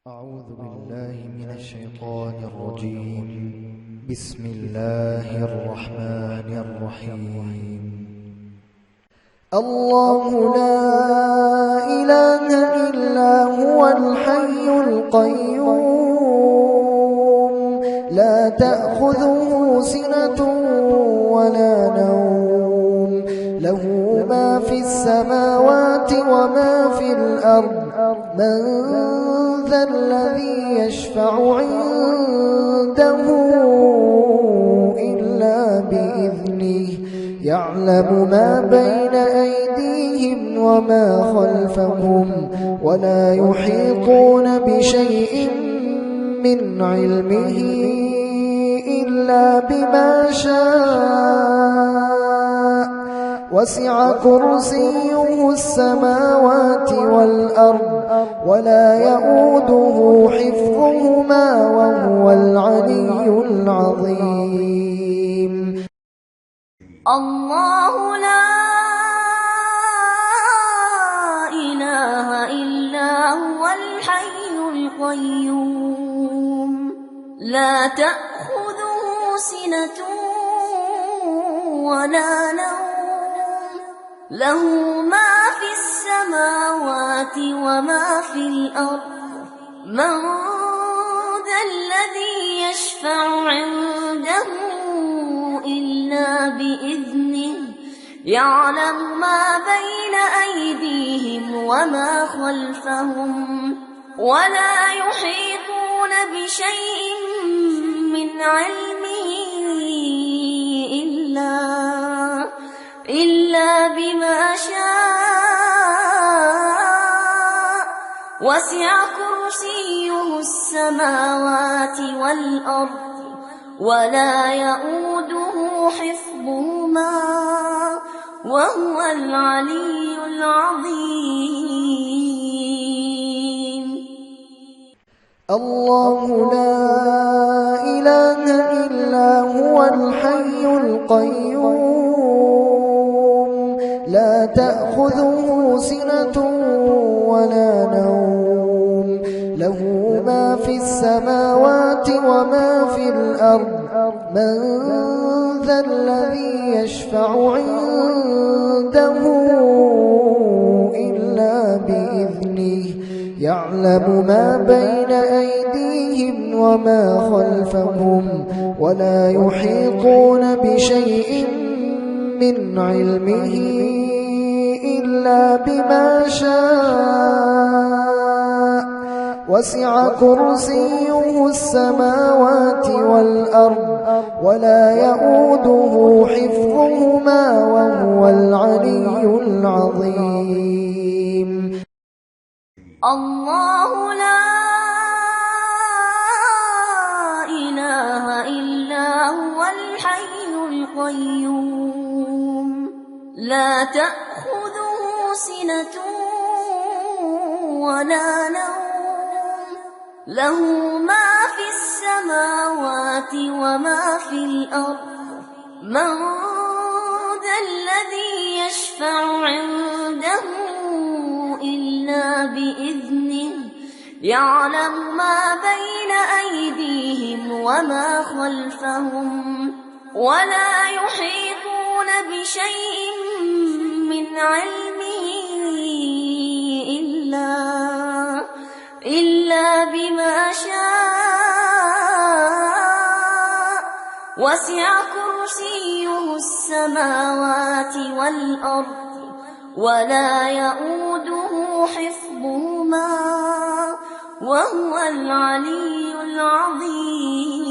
أعوذ بالله من الشيطان الرجيم. بسم الله الرحمن الرحيم. الله لا إله إلا هو الحي القيوم لا تأخذه سنة ولا نوم له ما في السماوات وما في الأرض من ذا الذي يشفع عنده إلا بإذنه يعلم ما بين أيديهم وما خلفهم ولا يحيطون بشيء من علمه إلا بما شاء وسع كرسيه السماوات والأرض ولا يؤوده حفظهما وهو العلي العظيم. الله لا إله إلا هو الحي القيوم لا تأخذه سنة ولا نوم له ما في السماوات وما في الأرض من ذا الذي يشفع عنده إلا بإذنه يعلم ما بين أيديهم وما خلفهم ولا يحيطون بشيء من علمه إلا بما شاء وسع كرسيه السماوات والأرض ولا يؤوده حفظهما وهو العلي العظيم. الله لا إله إلا هو الحي القيوم لا تأخذه سنة ولا نوم له ما في السماوات وما في الأرض من ذا الذي يشفع عنده إلا بإذنه يعلم ما بين أيديهم وما خلفهم ولا يحيطون بشيء من علمه إلا بما شاء وسع كرسيه السماوات والأرض ولا يؤوده حفظهما وهو العلي العظيم. الله لا إله إلا هو الحي القيوم لا تأخذه سنة ولا نوم له ما في السماوات وما في الأرض من ذا الذي يشفع عنده إلا بإذنه يعلم ما بين أيديهم وما خلفهم ولا يحيطون بشيء من علمه إلا بما شاء وسع كرسيه السماوات والأرض ولا يؤوده حفظهما وهو العلي العظيم.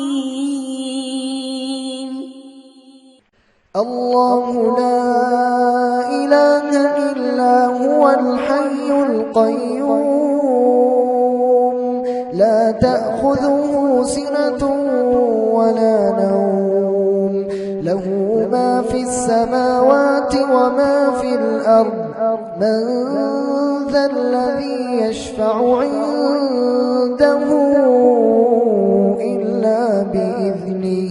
الله لا إله إلا هو الحي القيوم لا تأخذه سنة ولا نوم له ما في السماوات وما في الأرض من ذا الذي يشفع عنده إلا بإذنه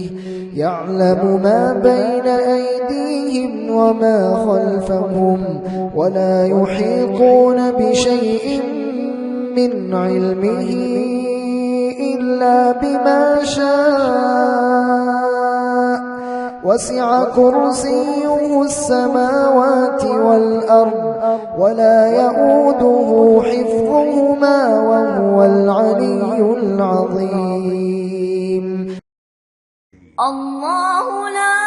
يعلم ما بين أيديهم وما خلفهم ولا يحيطون بشيء من علمه إلا بما شاء وسع كرسيه السماوات والأرض ولا يؤوده حفظهما وهو العلي العظيم. الله لا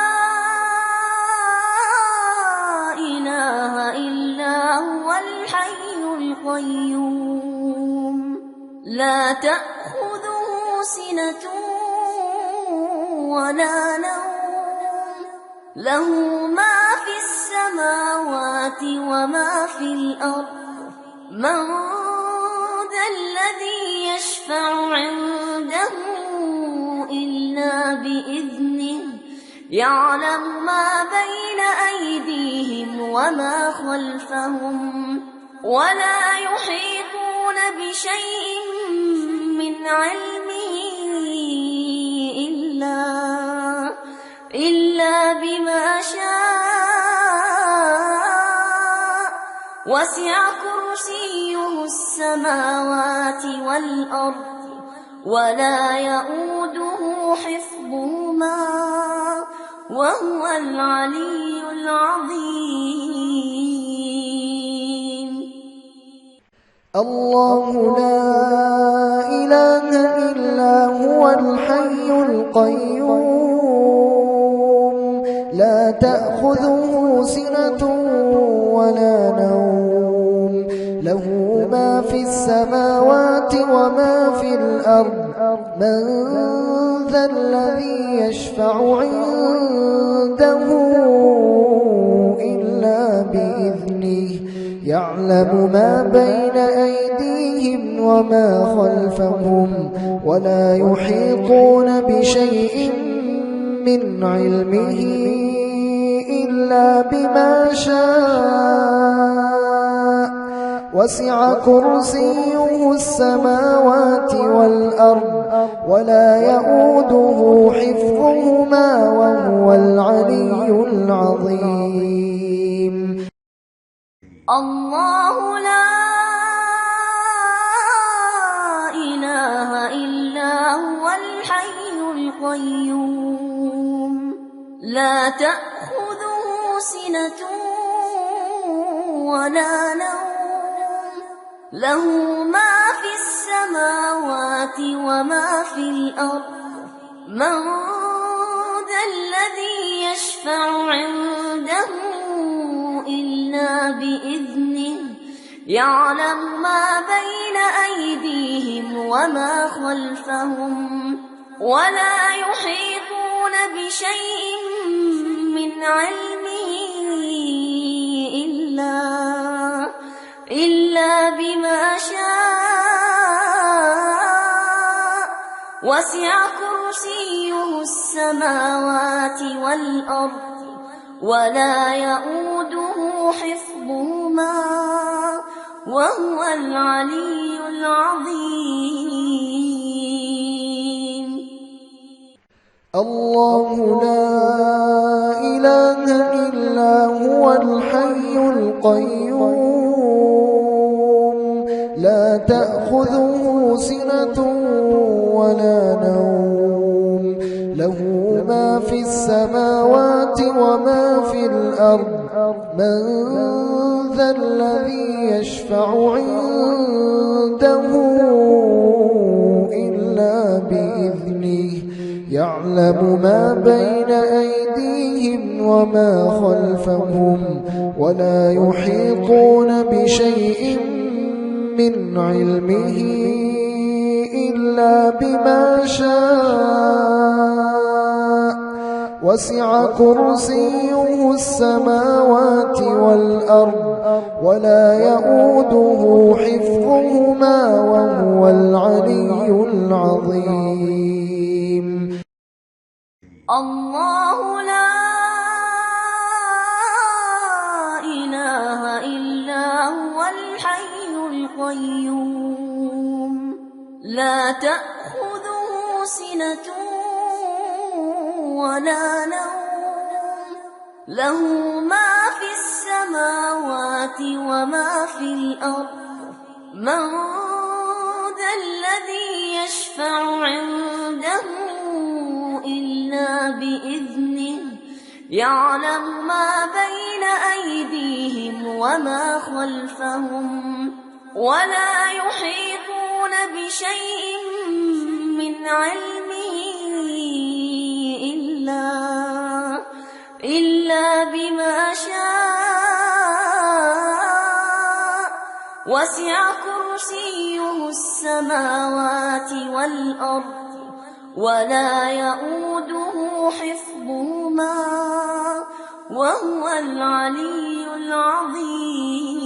إله إلا هو الحي القيوم لا تأخذه سنة ولا نوم له ما في السماوات وما في الأرض من ذا الذي يشفع عنده إلا بإذنه يعلم ما بين أيديهم وما خلفهم ولا يحيطون بشيء من علمه إلا بما شاء وسع كرسيه السماوات والأرض ولا يؤوده حفظهما وهو العلي العظيم. الله لا إله إلا هو الحي القيوم لا تأخذه سنة ولا نوم له ما في السماوات وما في الأرض من ذا الذي يشفع عنده إلا بإذنه يعلم ما بين أيديهم وما خلفهم ولا يحيطون بشيء من علمه إلا بما شاء وسع كرسيه السماوات والأرض ولا يؤوده حفظهما وهو العلي العظيم. الله لا إله إلا هو الحي القيوم لا تأخذه سنة ولا نوم له ما في السماوات وما في الأرض من ذا الذي يشفع عنده إلا بإذنه يعلم ما بين أيديهم وما خلفهم ولا يحيطون بشيء من علمه إلا بما شاء وسع كرسيه السماوات والأرض ولا يؤوده حفظهما وهو العلي العظيم. الله لا إله إلا هو الحي القيوم لا تأخذه سنة ولا نوم له ما في السماوات وما في الأرض من ذا الذي يشفع عنده إلا بإذنه يعلم ما بين أيديهم وما خلفهم ولا يحيطون بشيء من علمه إلا بما شاء وسع كرسيه السماوات والأرض ولا يؤوده حفظهما وهو العلي العظيم. الله لا إله إلا هو الحي القيوم لا تأخذه سنة ولا نوم له ما في السماوات وما في الأرض من يشفع عنده إلا بإذنه يعلم ما بين أيديهم وما خلفهم ولا يحيطون بشيء من علمه إلا بما شاء وسع كرسيه السماوات والأرض ولا يؤوده حفظهما وهو العلي العظيم.